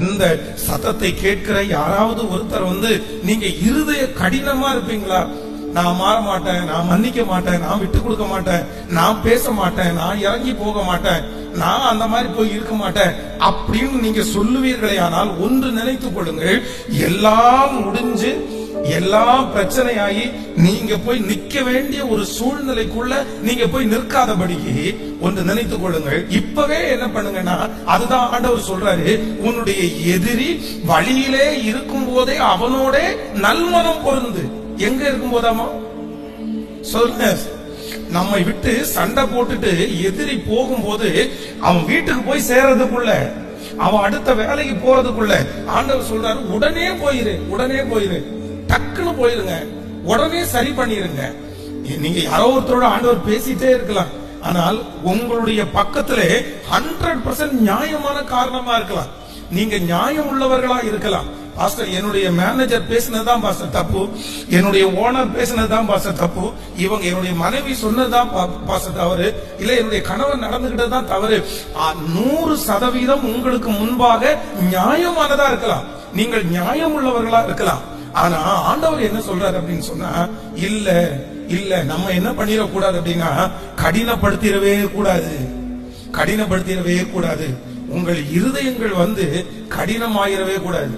இந்த சத்தத்தை கேட்கிற யாராவது ஒருத்தர் நீங்க இருதய கடினமா இருப்பீங்களா? நான் மாற மாட்டேன், நான் மன்னிக்க மாட்டேன், நான் விட்டு கொடுக்க மாட்டேன், நான் பேச மாட்டேன், நான் இறங்கி போக மாட்டேன், நான் அந்த மாதிரி போய் இருக்க மாட்டேன் அப்படின்னு நீங்க சொல்லுவீர்களே, ஆனால் ஒன்று நினைத்துக் கொள்ளுங்கள், எல்லாம் முடிஞ்சு எல்லாம் பிரச்சனையாகி நீங்க போய் நிக்க வேண்டிய ஒரு சூழ்நிலைக்குள்ள நீங்க போய் நிற்காதபடிக்கு ஒன்று நினைத்துக் கொள்ளுங்கள். இப்பவே என்ன பண்ணுங்கன்னா, அதுதான் ஆண்டவர் சொல்றாரு, உன்னுடைய எதிரி வழியிலே இருக்கும் போதே அவனோட நல்மனம் பொருந்து. எங்க இருக்கும் போதாமா சொல்லுங்க, நம்மை விட்டு சண்டை போட்டுட்டு எதிரி போகும்போது அவன் வீட்டுக்கு போய் சேர்றதுக்குள்ள, அவன் அடுத்த வேலைக்கு போறதுக்குள்ள ஆண்டவர் சொல்றாரு, உடனே போயிரு, உடனே போயிரு, டக்குன்னு போயிருங்க, உடனே சரி பண்ணிருங்க. நீங்க யாரோ ஒருத்தரோட ஆண்டவர் பேசிட்டே இருக்கலாம், ஆனால் உங்களுடைய பக்கத்திலே 100% நியாயமான காரணமா இருக்கலாம். நீங்க நியாயம் உள்ளவர்களா இருக்கலாம். பாஸ்டர், என்னுடைய மேனேஜர் பேசினதுதான் பாஸ்டர் தப்பு, என்னுடைய ஓனர் பேசினதுதான் பாஸ்டர் தப்பு, இவங்க என்னுடைய மனைவி சொன்னதுதான் பாஸ்டர் தவறு, இல்ல என்னுடைய கணவன் நடந்துகிட்டதுதான் தவறு. 100% உங்களுக்கு முன்பாக நியாயமானதா இருக்கலாம், நீங்கள் நியாயம் உள்ளவர்களா இருக்கலாம். ஆனா ஆண்டவர் என்ன சொல்றாரு அப்படின்னு சொன்னா, இல்ல இல்ல நம்ம என்ன பண்ணிடக்கூடாது அப்படின்னா, கடினப்படுத்திடவே கூடாது, கடினப்படுத்திடவே கூடாது. உங்கள் இருதயங்கள் கடினமாயிரவே கூடாது.